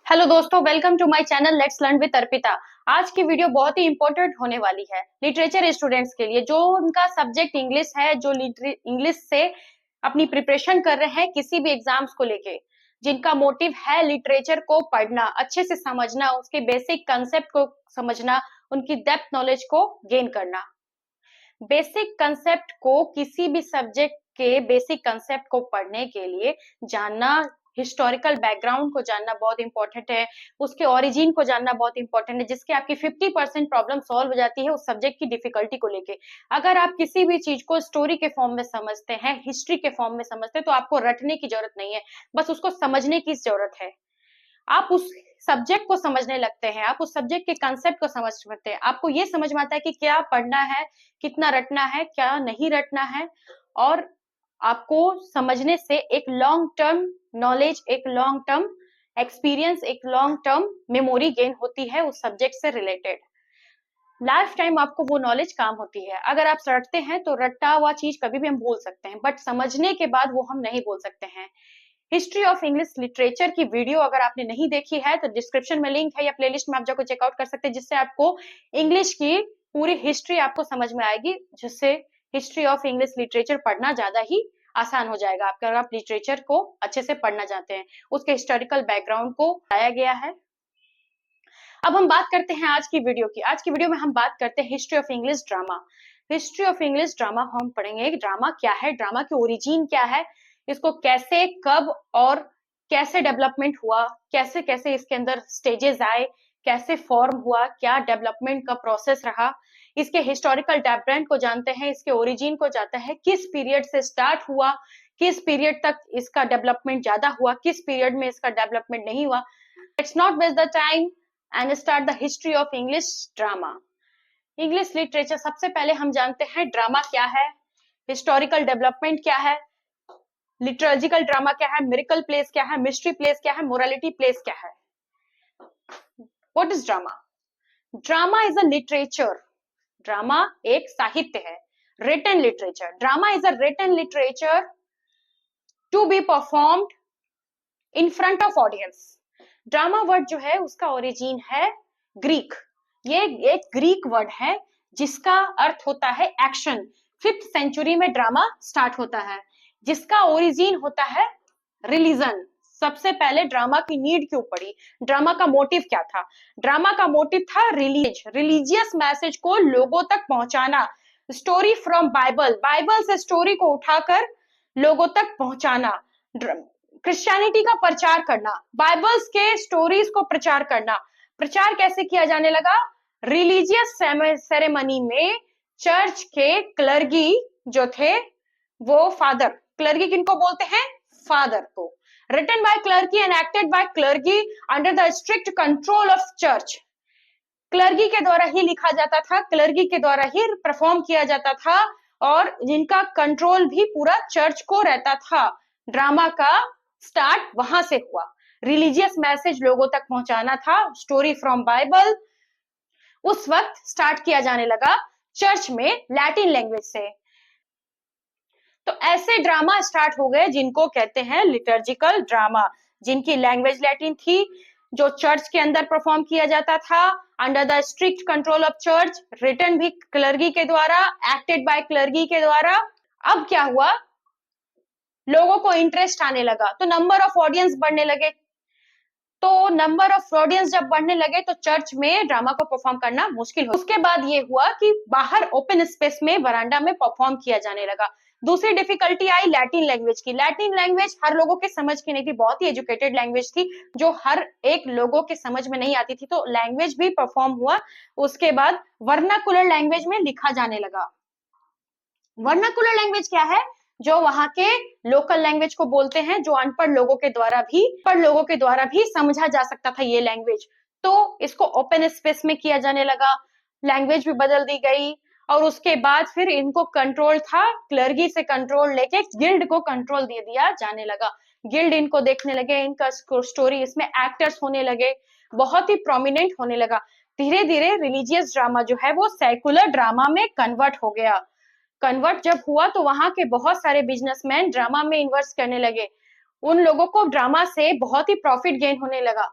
Hello दोस्तों, welcome to my channel let's learn with Arpita. आज की वीडियो बहुत ही इंपॉर्टेंट होने वाली है लिटरेचर स्टूडेंट्स के लिए, जो उनका सब्जेक्ट इंग्लिश है, जो इंग्लिश से अपनी प्रिपरेशन कर रहे हैं किसी भी एग्जाम्स को लेके, जिनका मोटिव है लिटरेचर को पढ़ना, अच्छे से समझना, उसके बेसिक कंसेप्ट को समझना, उनकी डेप्थ नॉलेज को गेन करना। बेसिक कंसेप्ट को, किसी भी सब्जेक्ट के बेसिक कंसेप्ट को पढ़ने के लिए जानना, हिस्टोरिकल बैकग्राउंड को जानना बहुत इंपॉर्टेंट है, उसके ओरिजिन को जानना बहुत इंपॉर्टेंट है, जिसके आपकी 50% प्रॉब्लम सॉल्व हो जाती है उस सब्जेक्ट की डिफिकल्टी को लेके। अगर आप किसी भी चीज को स्टोरी के फॉर्म में समझते हैं, हिस्ट्री के फॉर्म में समझते हैं, तो आपको रटने की जरूरत नहीं है, बस उसको समझने की जरूरत है। आप उस सब्जेक्ट को समझने लगते हैं, आप उस सब्जेक्ट के कंसेप्ट को समझते हैं, आपको ये समझ में आता है कि क्या पढ़ना है, कितना रटना है, क्या नहीं रटना है। और आपको समझने से एक लॉन्ग टर्म नॉलेज, एक लॉन्ग टर्म एक्सपीरियंस, एक लॉन्ग टर्म मेमोरी गेन होती है उस सब्जेक्ट से रिलेटेड। लाइफ टाइम आपको वो नॉलेज काम होती है। अगर आप रटते हैं तो रटा हुआ चीज कभी भी हम भूल सकते हैं, बट समझने के बाद वो हम नहीं बोल सकते हैं। हिस्ट्री ऑफ इंग्लिश लिटरेचर की वीडियो अगर आपने नहीं देखी है तो डिस्क्रिप्शन में लिंक है या प्लेलिस्ट में आप जाकर चेकआउट कर सकते हैं, जिससे आपको इंग्लिश की पूरी हिस्ट्री आपको समझ में आएगी, जिससे हिस्ट्री ऑफ इंग्लिश लिटरेचर पढ़ना ज्यादा ही आसान हो जाएगा आपका, अगर आप लिटरेचर को अच्छे से पढ़ना चाहते हैं। उसके हिस्टोरिकल बैकग्राउंड को बताया गया है। अब हम बात करते हैं आज की वीडियो की। आज की वीडियो में हम बात करते हैं history of English drama. History of English drama हम पढ़ेंगे, ड्रामा क्या है, ड्रामा की ओरिजिन क्या है, इसको कैसे, कब और कैसे डेवलपमेंट हुआ, कैसे कैसे इसके अंदर स्टेजेस आए, कैसे फॉर्म हुआ, क्या डेवलपमेंट का प्रोसेस रहा, इसके हिस्टोरिकल बैकग्राउंड को जानते हैं, इसके ओरिजिन को जानते हैं, किस पीरियड से स्टार्ट हुआ, किस पीरियड तक इसका डेवलपमेंट ज्यादा हुआ, किस पीरियड में इसका डेवलपमेंट नहीं हुआ। Let's not waste the time and start the history of English drama. English literature, सबसे पहले हम जानते हैं ड्रामा क्या है, हिस्टोरिकल डेवलपमेंट क्या है, लिटर्जिकल ड्रामा क्या है, मिरेकल प्लेस क्या है, मिस्ट्री प्लेस क्या है, मोरालिटी प्लेस क्या है। What is drama? Drama is a literature. Drama एक साहित्य है, written literature. Drama is a written literature to be performed in front of audience. Drama word जो है उसका ओरिजिन है ग्रीक। ये एक ग्रीक वर्ड है जिसका अर्थ होता है एक्शन। 5th सेंचुरी में ड्रामा स्टार्ट होता है, जिसका ओरिजिन होता है रिलीजन। सबसे पहले ड्रामा की नीड क्यों पड़ी, ड्रामा का मोटिव क्या था? ड्रामा का मोटिव था रिलीजियस मैसेज को लोगों तक पहुंचाना। स्टोरी फ्रॉम बाइबल, बाइबल से स्टोरी को उठाकर लोगों तक पहुंचाना। क्रिश्चियनिटी का प्रचार करना, बाइबल्स के स्टोरीज को प्रचार करना। प्रचार कैसे किया जाने लगा? रिलीजियस सेरेमनी में चर्च के क्लर्गी जो थे, वो फादर, क्लर्गी किनको बोलते हैं? फादर को। Written by clergy and acted by clergy under the strict control of church. Clergy के द्वारा ही लिखा जाता था, क्लर्गी के द्वारा ही परफॉर्म किया जाता था, और जिनका कंट्रोल भी पूरा चर्च को रहता था। ड्रामा का स्टार्ट वहां से हुआ, रिलीजियस मैसेज लोगों तक पहुंचाना था, स्टोरी फ्रॉम बाइबल उस वक्त स्टार्ट किया जाने लगा चर्च में लैटिन लैंग्वेज से। तो ऐसे ड्रामा स्टार्ट हो गए जिनको कहते हैं लिटर्जिकल ड्रामा, जिनकी लैंग्वेज लैटिन थी, जो चर्च के अंदर परफॉर्म किया जाता था under the strict control of church, written भी क्लर्गी के द्वारा, एक्टेड बाय क्लर्गी के द्वारा। अब क्या हुआ, लोगों को इंटरेस्ट आने लगा, तो नंबर ऑफ ऑडियंस बढ़ने लगे। तो नंबर ऑफ ऑडियंस जब बढ़ने लगे तो चर्च में ड्रामा को परफॉर्म करना मुश्किल हो। उसके बाद ये हुआ कि बाहर ओपन स्पेस में, वरांडा में परफॉर्म किया जाने लगा। दूसरी डिफिकल्टी आई लैटिन लैंग्वेज की। लैटिन लैंग्वेज हर लोगों के समझ की नहीं थी, बहुत ही एजुकेटेड लैंग्वेज थी जो हर एक लोगों के समझ में नहीं आती थी, तो लैंग्वेज भी परफॉर्म हुआ। उसके बाद वर्नाकुलर लैंग्वेज में लिखा जाने लगा। वर्नाकुलर लैंग्वेज क्या है? जो वहां के लोकल लैंग्वेज को बोलते हैं, जो अनपढ़ लोगों के द्वारा भी समझा जा सकता था ये लैंग्वेज। तो इसको ओपन स्पेस में किया जाने लगा, लैंग्वेज भी बदल दी गई। और उसके बाद फिर इनको कंट्रोल था, क्लर्गी से कंट्रोल लेके गिल्ड को कंट्रोल दे दिया जाने लगा। गिल्ड इनको देखने लगे, इनका स्टोरी, इसमें एक्टर्स होने लगे, बहुत ही प्रोमिनेंट होने लगा। धीरे धीरे रिलीजियस ड्रामा जो है वो सेकुलर ड्रामा में कन्वर्ट हो गया। कन्वर्ट जब हुआ तो वहां के बहुत सारे बिजनेसमैन ड्रामा में इन्वेस्ट करने लगे। उन लोगों को ड्रामा से बहुत ही प्रॉफिट गेन होने लगा।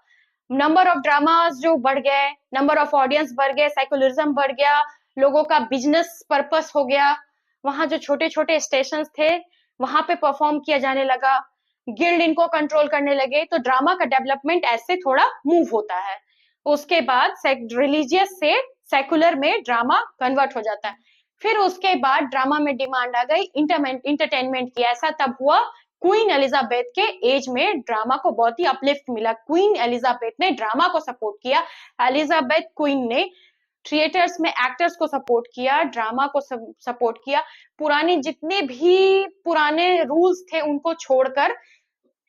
नंबर ऑफ ड्रामास जो बढ़ गए, नंबर ऑफ ऑडियंस बढ़ गए, साइकोलिज्म बढ़ गया, लोगों का बिजनेस पर्पस हो गया। वहां जो छोटे छोटे स्टेशन थे वहां पे परफॉर्म किया जाने लगा, गिल्ड इनको कंट्रोल करने लगे, तो ड्रामा का डेवलपमेंट ऐसे थोड़ा मूव होता है। उसके बाद रिलीजियस से सेकुलर में ड्रामा कन्वर्ट हो जाता है। फिर उसके बाद ड्रामा में डिमांड आ गई इंटरटेनमेंट की। ऐसा तब हुआ क्वीन एलिजाबेथ के एज में ड्रामा को बहुत ही अपलिफ्ट मिला। क्वीन एलिजाबेथ ने ड्रामा को सपोर्ट किया। एलिजाबेथ क्वीन ने थिएटर्स में एक्टर्स को सपोर्ट किया, ड्रामा को सपोर्ट किया। पुराने जितने भी पुराने रूल्स थे उनको छोड़कर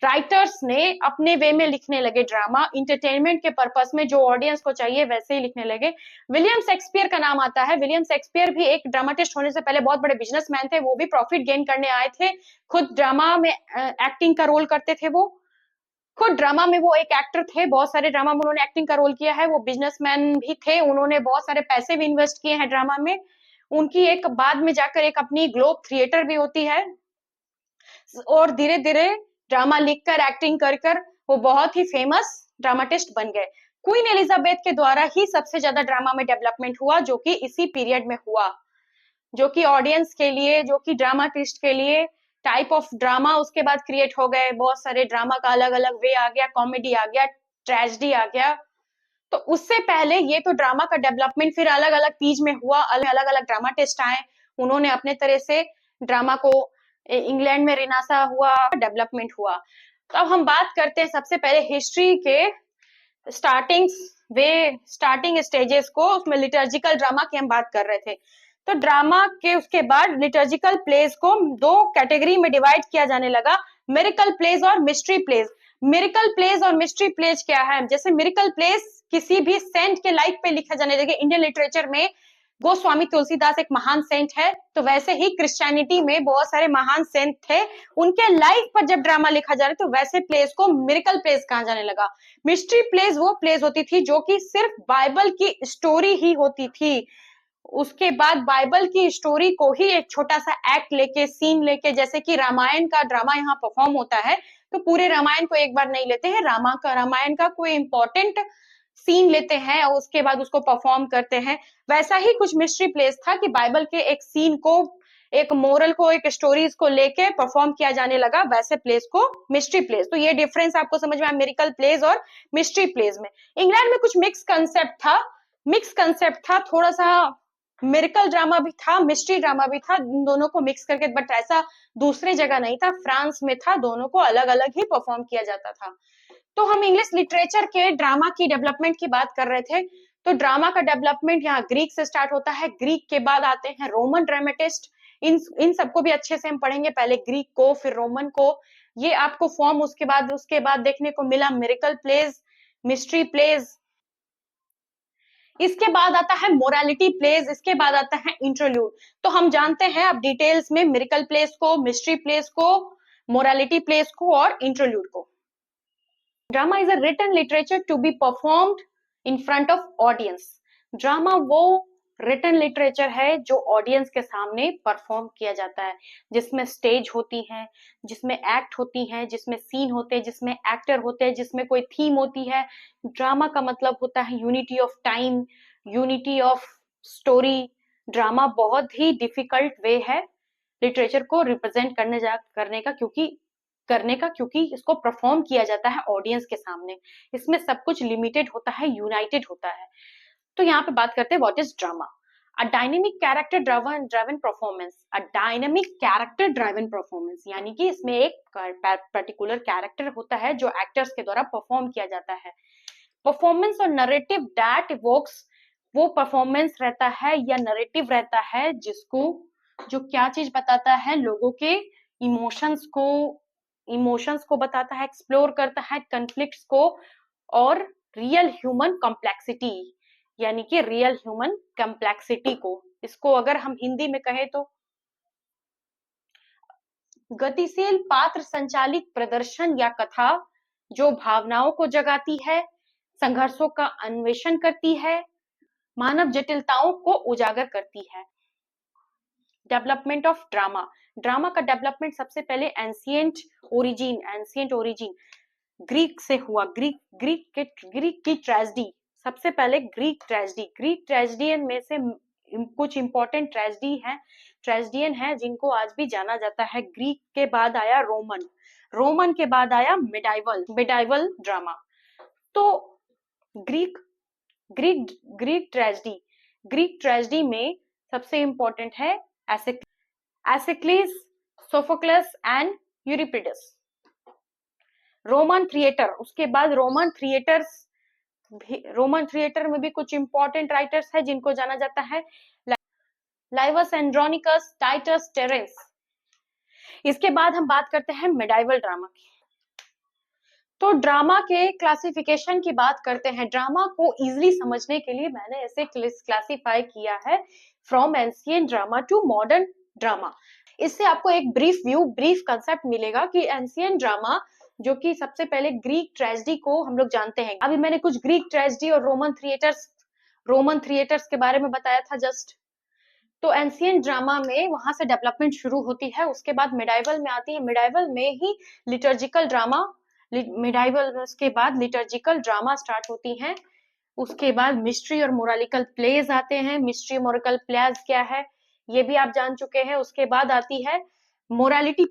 राइटर्स ने अपने वे में लिखने लगे ड्रामा, इंटरटेनमेंट के पर्पस में, जो ऑडियंस को चाहिए वैसे ही लिखने लगे। विलियम शेक्सपियर का नाम आता है। विलियम शेक्सपियर भी एक ड्रामाटिस्ट होने से पहले बहुत बड़े बिजनेसमैन थे। वो भी प्रॉफिट गेन करने आए थे, खुद ड्रामा में एक्टिंग का रोल करते थे। वो खुद ड्रामा में वो एक एक्टर थे, बहुत सारे ड्रामा में उन्होंने एक्टिंग का रोल किया है। वो बिजनेसमैन भी थे, उन्होंने बहुत सारे पैसे भी इन्वेस्ट किए हैं ड्रामा में। उनकी एक बाद में जाकर एक अपनी ग्लोब थिएटर भी होती है, और धीरे धीरे ड्रामा लिखकर एक्टिंग कर कर वो बहुत ही फेमस ड्रामाटिस्ट बन गए। क्वीन एलिजाबेथ के द्वारा ही सबसे ज्यादा ड्रामा में डेवलपमेंट हुआ, जो कि इसी पीरियड में हुआ, जो कि ऑडियंस के लिए, जो कि ड्रामाटिस्ट के लिए टाइप ऑफ ड्रामा उसके बाद क्रिएट हो गए। बहुत सारे ड्रामा का अलग अलग वे आ गया, कॉमेडी आ गया, ट्रेजेडी आ गया। तो उससे पहले ये तो ड्रामा का डेवलपमेंट फिर अलग अलग पीज में हुआ, अलग अलग ड्रामाटिस्ट आए, उन्होंने अपने तरह से ड्रामा को, इंग्लैंड में रेनासा हुआ, डेवलपमेंट हुआ। तो अब हम बात करते हैं सबसे पहले हिस्ट्री के स्टार्टिंग वे, स्टार्टिंग स्टेजेस को। उसमें लिटर्जिकल ड्रामा की हम बात कर रहे थे। तो ड्रामा के उसके बाद लिटर्जिकल प्लेस को दो कैटेगरी में डिवाइड किया जाने लगा, मिरेकल प्लेस और मिस्ट्री प्लेस। मिरेकल प्लेस और मिस्ट्री प्लेस क्या है? जैसे मिरेकल प्लेस किसी भी सेंट के लाइफ पे लिखा जाने लगे। इंडियन लिटरेचर में गोस्वामी तुलसीदास एक महान सेंट है, तो वैसे ही क्रिश्चियनिटी में बहुत सारे महान सेंट थे, उनके लाइफ पर जब ड्रामा लिखा जा रहा है तो वैसे प्लेस को मिरेकल प्लेस कहा जाने लगा। मिस्ट्री प्लेस वो प्लेस होती थी जो कि सिर्फ बाइबल की स्टोरी ही होती थी। उसके बाद बाइबल की स्टोरी को ही एक छोटा सा एक्ट लेके, सीन लेके, जैसे कि रामायण का ड्रामा यहाँ परफॉर्म होता है, तो पूरे रामायण को एक बार नहीं लेते हैं, रामायण का कोई इंपॉर्टेंट सीन लेते हैं और उसके बाद उसको परफॉर्म करते हैं। वैसा ही कुछ मिस्ट्री प्लेस था कि बाइबल के एक सीन को, एक मोरल को, एक स्टोरीज को लेके परफॉर्म किया जाने लगा, वैसे प्लेस को मिस्ट्री प्लेस। तो ये डिफरेंस आपको समझ में आया मिरेकल प्लेस और मिस्ट्री प्लेस में। इंग्लैंड में कुछ मिक्स कंसेप्ट था, थोड़ा सा मिरेकल ड्रामा भी था, मिस्ट्री ड्रामा भी था, इन दोनों को मिक्स करके, बट ऐसा दूसरे जगह नहीं था, फ्रांस में था, दोनों को अलग अलग ही परफॉर्म किया जाता था। तो हम इंग्लिश लिटरेचर के ड्रामा की डेवलपमेंट की बात कर रहे थे। तो ड्रामा का डेवलपमेंट यहाँ ग्रीक से स्टार्ट होता है, ग्रीक के बाद आते हैं रोमन ड्रामेटिस्ट। इन सबको भी अच्छे से हम पढ़ेंगे, पहले ग्रीक को फिर रोमन को। ये आपको फॉर्म उसके बाद देखने को मिला मिरेकल प्लेस, मिस्ट्री प्लेस। इसके बाद आता है मोरालिटी प्लेस, इसके बाद आता है इंटरल्यूड। तो हम जानते हैं अब डिटेल्स में मिरेकल प्लेस को, मिस्ट्री प्लेस को, मोरालिटी प्लेस को और इंटरल्यूड को। Drama is a written literature to be performed in front of audience. Drama वो रिटन लिटरेचर है जो ऑडियंस के सामने परफॉर्म किया जाता है, जिसमें स्टेज होती है, जिसमें एक्ट होती है, जिसमें सीन होते हैं, जिसमें एक्टर होते हैं, जिसमें कोई थीम होती है। ड्रामा का मतलब होता है unity of time, unity of story. Drama बहुत ही डिफिकल्ट वे है लिटरेचर को रिप्रेजेंट करने का, क्योंकि इसको परफॉर्म किया जाता है ऑडियंस के सामने। इसमें सब कुछ लिमिटेड होता है, यूनाइटेड होता है। तो यहाँ पे बात करते हैं what is drama. A dynamic character driven performance, a dynamic character driven performance, यानी कि इसमें एक पर्टिकुलर कैरेक्टर होता है जो एक्टर्स के द्वारा परफॉर्म किया जाता है। परफॉर्मेंस और नरेटिव दैट इवोक्स, वो परफॉर्मेंस रहता है या नरेटिव रहता है जो क्या चीज बताता है, लोगों के इमोशंस को बताता है, एक्सप्लोर करता है कॉन्फ्लिक्ट्स को, और रियल ह्यूमन कॉम्प्लेक्सिटी, यानी कि रियल ह्यूमन कॉम्प्लेक्सिटी को, इसको अगर हम हिंदी में कहें तो गतिशील पात्र संचालित प्रदर्शन या कथा जो भावनाओं को जगाती है, संघर्षों का अन्वेषण करती है, मानव जटिलताओं को उजागर करती है। Development of drama. ड्रामा का डेवलपमेंट सबसे पहले एंशिएंट ओरिजिन ग्रीक से हुआ, ग्रीक की ट्रेजेडी। सबसे पहले ग्रीक ट्रेजेडी में से कुछ इंपॉर्टेंट ट्रेजेडियन है जिनको आज भी जाना जाता है। ग्रीक के बाद आया रोमन के बाद आया मिडाइवल ड्रामा। तो ग्रीक ग्रीक ग्रीक ट्रेजेडी में सबसे इंपॉर्टेंट है Aeschylus, Sophocles and Euripides. Roman theatre, उसके बाद रोमन थिएटर में भी कुछ इंपॉर्टेंट राइटर्स है जिनको जाना जाता है, लाइवस एंड्रोनिकस, टाइटस, टेरेंस। इसके बाद हम बात करते हैं मिडाइवल ड्रामा की। तो ड्रामा के क्लासिफिकेशन की बात करते हैं। ड्रामा को इजीली समझने के लिए मैंने ऐसे क्लासिफाई किया है from ancient drama to modern drama. इससे आपको एक ब्रीफ कंसेप्ट मिलेगा कि एंशिएंट ड्रामा, जो कि सबसे पहले ग्रीक ट्रेजेडी को हम लोग जानते हैं। अभी मैंने कुछ ग्रीक ट्रेजेडी और रोमन थिएटर्स के बारे में बताया था जस्ट। तो एंशिएंट ड्रामा में वहां से डेवलपमेंट शुरू होती है, उसके बाद मिडाइवल में आती है। मिडाइवल में ही लिटर्जिकल ड्रामा उसके बाद लिटर्जिकल ड्रामा स्टार्ट होती हैं। उसके बाद मिस्ट्री और मोरालिकल प्लेज आते हैं। मिस्ट्री मोरालिकल प्लेज क्या है ये भी आप जान चुके हैं। उसके बाद आती है मोरालिटी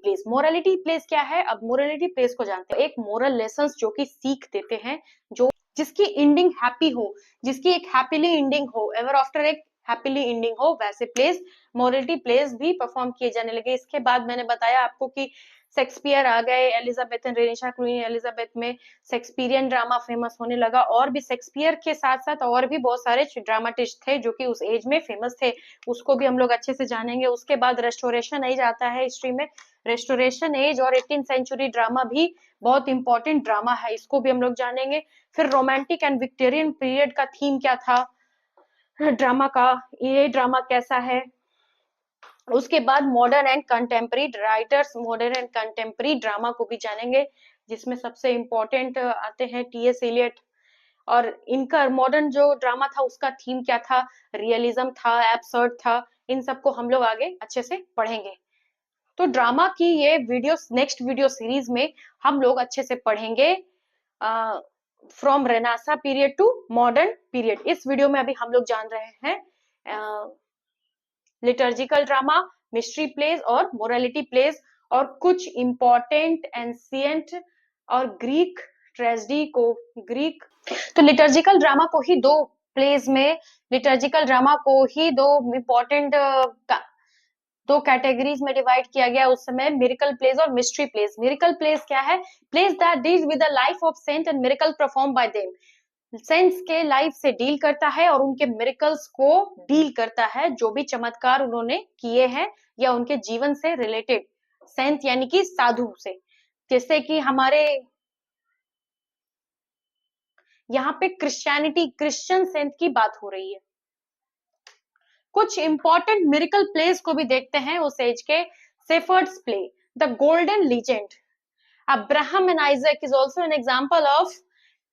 प्लेस क्या है, अब मोरालिटी प्लेस को जानते हैं। एक मोरल लेसन्स जो कि सीख देते हैं, जो जिसकी एंडिंग हैप्पी हो, जिसकी एक हैप्पीली एंडिंग हो, एवर आफ्टर एक हैप्पीली एंडिंग हो, वैसे प्लेस मोरालिटी प्लेस भी परफॉर्म किए जाने लगे। इसके बाद मैंने बताया आपको कि शेक्सपियर आ गए, एलिजाबेथ रेनिशा क्वीन एलिजाबेथ में शेक्सपियरियन ड्रामा फेमस होने लगा। और भी शेक्सपियर के साथ साथ और भी बहुत सारे ड्रामाटिस्ट थे जो कि उस एज में फेमस थे, उसको भी हम लोग अच्छे से जानेंगे। उसके बाद रेस्टोरेशन एज आता है हिस्ट्री में। रेस्टोरेशन एज और 18th सेंचुरी ड्रामा भी बहुत इंपॉर्टेंट ड्रामा है, इसको भी हम लोग जानेंगे। फिर रोमांटिक एंड विक्टोरियन पीरियड का थीम क्या था ड्रामा का, ये ड्रामा कैसा है। उसके बाद modern and contemporary writers, modern and contemporary drama को भी जानेंगे, जिसमें सबसे इंपॉर्टेंट आते हैं टी.एस. एलियट। और इनका मॉडर्न जो ड्रामा था उसका थीम क्या था, रियलिज्म था, एब्सर्ड था। इन सबको हम लोग आगे अच्छे से पढ़ेंगे। तो ड्रामा की ये नेक्स्ट वीडियो सीरीज में हम लोग अच्छे से पढ़ेंगे from renaissance period to modern period. इस वीडियो में अभी हम लोग जान रहे हैं लिटर्जिकल ड्रामा, मिस्ट्री प्लेज और मोरालिटी प्लेज, और कुछ इंपॉर्टेंट एंशिएंट और ग्रीक ट्रेजेडी को तो लिटर्जिकल ड्रामा को ही दो इंपॉर्टेंट दो कैटेगरीज में डिवाइड किया गया उस समय, मिरेकल प्लेज और मिस्ट्री प्लेज। मिरेकल प्लेज क्या है, plays that deals with the life of saint and miracle perform by them. Saints के लाइफ से डील करता है और उनके मिरेकल्स को डील करता है, जो भी चमत्कार उन्होंने किए हैं या उनके जीवन से रिलेटेड। सेंट यानी कि साधु से, जैसे कि हमारे यहाँ पे क्रिश्चियन सेंट की बात हो रही है। कुछ इंपॉर्टेंट मिरेकल प्लेस को भी देखते हैं उस एज के। Shepherd's play, the golden legend, Abraham and Isaac is also an example of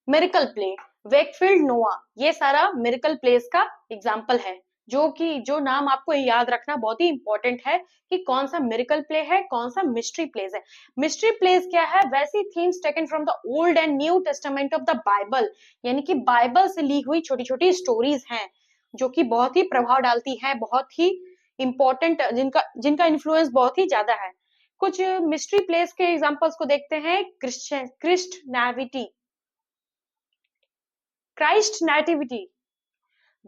miracle play. Wakefield नोआ, ये सारा मिरेकल प्लेस का एग्जांपल है, जो नाम आपको याद रखना बहुत ही इंपॉर्टेंट है कि कौन सा मिरेकल प्ले है, कौन सा मिस्ट्री प्लेस है। मिस्ट्री प्लेस क्या है, वैसी themes taken from the old and new testament of the Bible, यानी कि बाइबल से ली हुई छोटी छोटी स्टोरीज हैं जो कि बहुत ही प्रभाव डालती है, बहुत ही इंपॉर्टेंट, जिनका इन्फ्लुएंस बहुत ही ज्यादा है। कुछ मिस्ट्री प्लेस के एग्जांपल्स को देखते हैं। Christ nativity,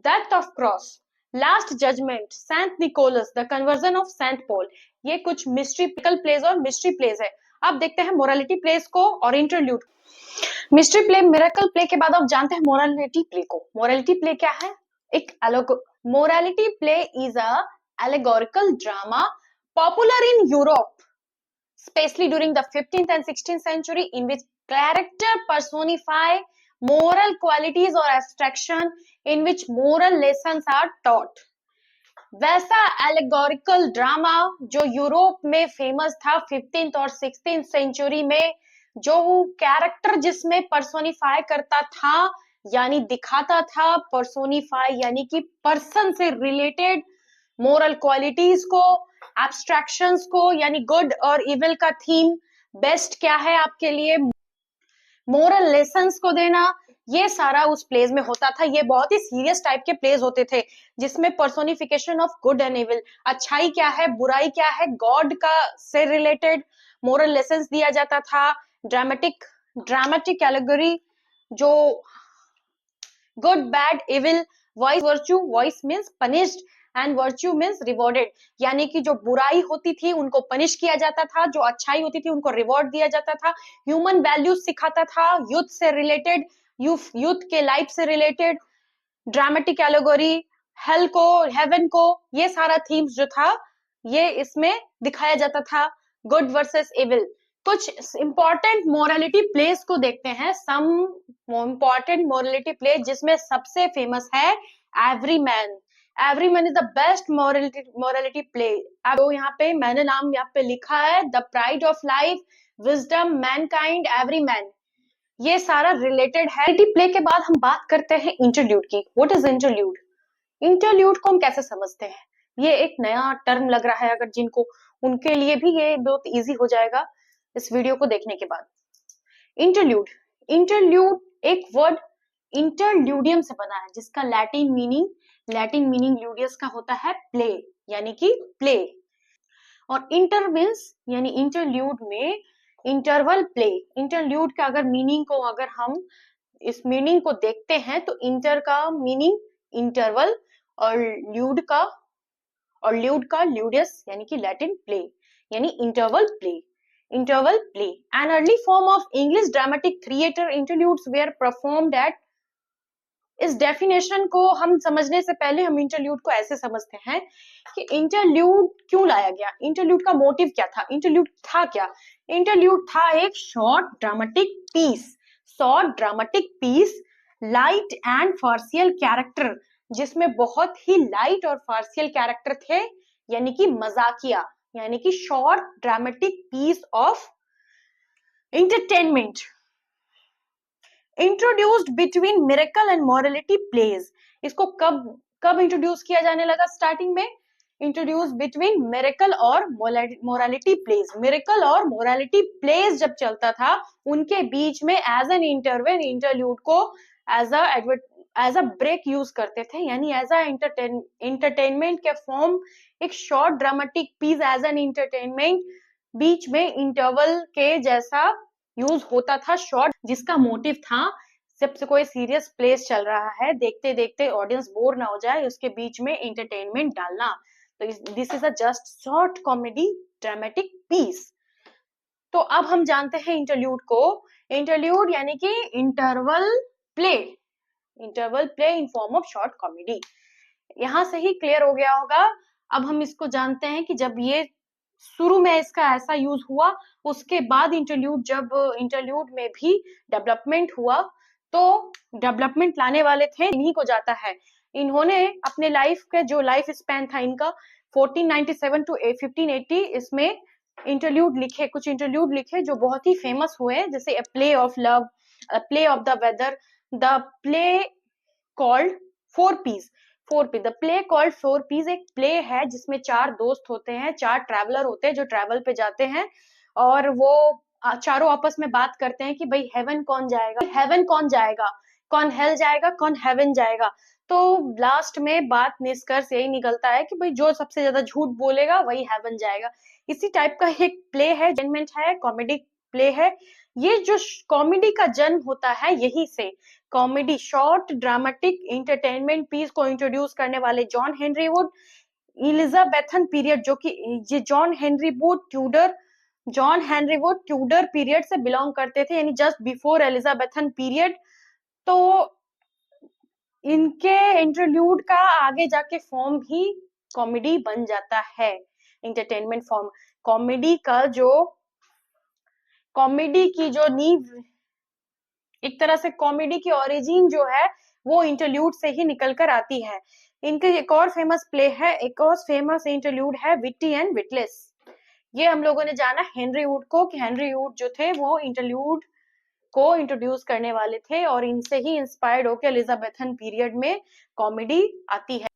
death of cross, last judgement, saint Nicholas, the conversion of saint Paul, ये कुछ मिस्ट्रिकल प्लेस और मिस्ट्री प्लेस है। अब देखते हैं मोरालिटी प्लेस को और interlude. Mystery play, miracle play के बाद आप जानते हैं मोरालिटी प्ले को। मोरालिटी प्ले क्या है, morality play is a allegorical drama popular in Europe, especially during the 15th and 16th century, in which character personify moral qualities or abstraction in which moral lessons are taught. वैसा allegorical drama जो Europe में famous था 15th और 16th century में, जो character जिसमें personify करता था यानी दिखाता था, पर्सोनिफाई यानी कि पर्सन से रिलेटेड मोरल क्वालिटीज को, एब्स्ट्रैक्शंस को, यानी गुड और इविल का थीम बेस्ट क्या है आपके लिए, मोरल लेसन्स को देना, ये सारा उस प्लेज में होता था। ये बहुत ही सीरियस टाइप के प्लेज होते थे जिसमें personification of good and evil, अच्छाई क्या है बुराई क्या है, गॉड का से रिलेटेड मोरल लेसन्स दिया जाता था। ड्रामेटिक ड्रामेटिक एलेगोरी, जो good bad evil, voice virtue, voice means punished and virtue means rewarded, यानी कि जो बुराई होती थी उनको पनिश किया जाता था, जो अच्छाई होती थी उनको रिवॉर्ड दिया जाता था। ह्यूमन वैल्यूज सिखाता था, यूथ से रिलेटेड, यूथ के लाइफ से रिलेटेड। ड्रामेटिक एलेगोरी, हेल को, हेवन को, ये सारा थीम्स जो था ये इसमें दिखाया जाता था। Good versus evil. कुछ इंपॉर्टेंट मोरालिटी प्लेस को देखते हैं, सम इंपॉर्टेंट मोरालिटी प्ले जिसमें सबसे फेमस है Everyman. Everyman is the best morality play. अब यहाँ पे मैंने नाम यहाँ पे लिखा है, the Pride of Life, Wisdom, Mankind, Everyman, ये सारा रिलेटेड है। प्ले के बाद हम बात करते हैं इंटरल्यूड की। What is interlude? इंटरल्यूड को हम कैसे समझते हैं? ये एक नया टर्म लग रहा है, अगर जिनको, उनके लिए भी ये बहुत इजी हो जाएगा इस वीडियो को देखने के बाद। इंटरल्यूड, इंटरल्यूड एक वर्ड इंटरल्यूडियम से बना है जिसका लैटिन मीनिंग ल्यूडियस का होता है प्ले, यानी कि प्ले। और इंटर मीन्स यानी इंटरल्यूड में इंटरवल प्ले। इंटरल्यूड का अगर मीनिंग को अगर हम इस मीनिंग को देखते हैं तो इंटर का मीनिंग इंटरवल और ल्यूड का ल्यूडियस यानी कि लैटिन प्ले, यानी interval play. Interval play an early form of English dramatic theater, interludes were performed at। इस डेफिनेशन को हम समझने से पहले हम इंटरल्यूड को ऐसे समझते हैं कि इंटरल्यूड क्यों लाया गया, इंटरल्यूड का मोटिव क्या था, इंटरल्यूड था क्या? इंटरल्यूड था एक short dramatic piece, light and farcical character, जिसमें बहुत ही लाइट और फार्सियल कैरेक्टर थे, यानी कि मजाकिया, यानी कि short dramatic piece of entertainment introduced between miracle and morality plays. इसको कब इंट्रोड्यूस किया जाने लगा? स्टार्टिंग में इंट्रोड्यूस बिटवीन मिरेकल और मोरालिटी प्लेज। मिरेकल और मोरालिटी प्लेज जब चलता था उनके बीच में एज एन इंटरल्यूड को एज अ ब्रेक यूज करते थे, यानी एज अ एंटरटेनमेंट के फॉर्म, एक short dramatic piece as an entertainment, बीच में इंटरवल के जैसा यूज होता था शॉर्ट, जिसका मोटिव था सबसे कोई सीरियस प्लेस चल रहा है, देखते देखते ऑडियंस बोर ना हो जाए, उसके बीच में एंटरटेनमेंट डालना। तो this is a just short comedy dramatic piece. तो अब हम जानते हैं इंटरल्यूड को। इंटरल्यूड यानी कि interval play in form of short comedy. यहां से ही क्लियर हो गया होगा। अब हम इसको जानते हैं कि जब ये शुरू में इसका ऐसा यूज हुआ, उसके बाद जब इंटरल्यूड में भी डेवलपमेंट हुआ, तो डेवलपमेंट लाने वाले थे इन्हीं को जाता है। इन्होंने अपने लाइफ के जो लाइफ स्पैन था इनका 1497 टू 1580, इसमें कुछ इंटरल्यूड लिखे जो बहुत ही फेमस हुए, जैसे a play of love, a play of the weather, the play called four P's. The play called four P's एक प्ले है जिसमें चार दोस्त होते हैं, चार ट्रैवलर होते हैं जो ट्रैवल पे जाते हैं, और वो चारों आपस में बात करते हैं कि भाई हेवन कौन जाएगा, कौन हेल जाएगा, कौन हेवन जाएगा। तो लास्ट में बात निष्कर्ष यही निकलता है कि भाई जो सबसे ज्यादा झूठ बोलेगा वही हेवन जाएगा। इसी टाइप का एक प्ले है, एंटरटेनमेंट है, कॉमेडी प्ले है। ये जो कॉमेडी का जन्म होता है यही से, comedy short dramatic entertainment piece को इंट्रोड्यूस करने वाले John Henry Wood, Elizabethan period, जो कि ये John Henry Wood Tudor period से बिलोंग करते थे, यानी जस्ट बिफोर एलिजाबेथन पीरियड। तो इनके इंटरल्यूड का आगे जाके फॉर्म भी कॉमेडी बन जाता है, एंटरटेनमेंट फॉर्म। कॉमेडी की जो नींव, एक तरह से कॉमेडी की ओरिजिन जो है वो इंटरल्यूड से ही निकल कर आती है। इनके एक और फेमस इंटरल्यूड है विट्टी एंड विटलेस। ये हम लोगों ने जाना हेनरी वुड को, कि हेनरी वुड जो थे वो इंटरल्यूड को इंट्रोड्यूस करने वाले थे, और इनसे ही इंस्पायर्ड होकर एलिजाबेथन पीरियड में कॉमेडी आती है।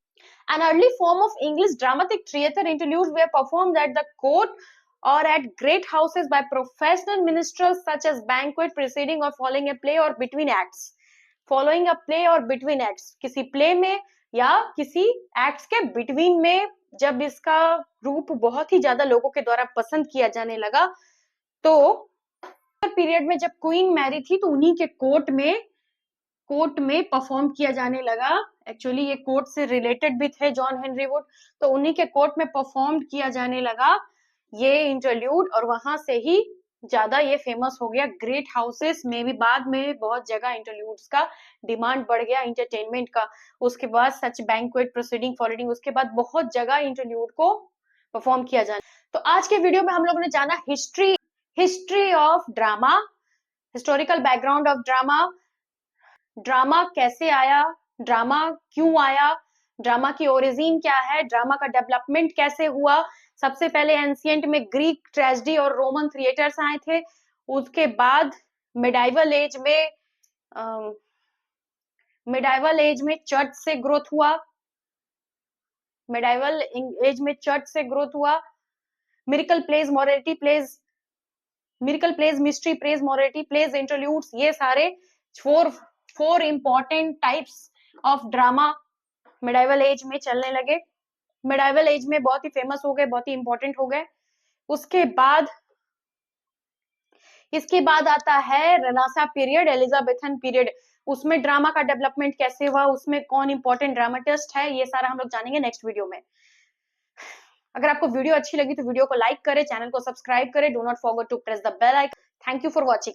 An early form of English dramatic theatre, interludes were performed at the court or at great houses by professional minstrels such as banquet preceding or following a play or between acts. Following a play or between acts, किसी play में या किसी acts के between में जब इसका रूप बहुत ही ज्यादा लोगों के द्वारा पसंद किया जाने लगा, तो पीरियड में जब क्वीन मैरी थी तो उन्हीं के कोर्ट में परफॉर्म किया जाने लगा. एक्चुअली ये कोर्ट से रिलेटेड भी थे जॉन हेनरी वुड, तो उन्हीं के कोर्ट में परफॉर्म किया जाने लगा ये इंटरल्यूड, और वहां से ही ज्यादा ये फेमस हो गया. ग्रेट हाउसेस में भी बाद में बहुत जगह इंटरल्यूड्स का डिमांड बढ़ गया एंटरटेनमेंट का. उसके बाद सच बैंक्वेट प्रोसीडिंग फॉलोइंग, उसके बाद बहुत जगह इंटरल्यूड को परफॉर्म किया जाना. तो आज के वीडियो में हम लोगों ने जाना history of drama, historical background of drama, drama कैसे आया, ड्रामा क्यों आया, ड्रामा की ओरिजिन क्या है, ड्रामा का डेवलपमेंट कैसे हुआ. सबसे पहले एंशिएंट में ग्रीक ट्रेजेडी और रोमन थिएटर्स आए थे. उसके बाद मिडाइवल एज में चर्च से ग्रोथ हुआ. मिडाइवल एज में चर्च से ग्रोथ हुआ. Miracle plays, morality plays, miracle plays, mystery plays, morality plays, interludes, ये सारे four important types of drama medieval age में चलने लगे. मिडाइवल एज में बहुत ही फेमस हो गए, बहुत ही इंपॉर्टेंट हो गए. इसके बाद आता है रेनेसां पीरियड, एलिजाबेथन पीरियड. उसमें ड्रामा का डेवलपमेंट कैसे हुआ, उसमें कौन इंपॉर्टेंट ड्रामेटिस्ट है, ये सारा हम लोग जानेंगे नेक्स्ट वीडियो में. अगर आपको वीडियो अच्छी लगी तो वीडियो को लाइक करें, चैनल को सब्सक्राइब करें. Do not forget to press the bell icon. Thank you for watching.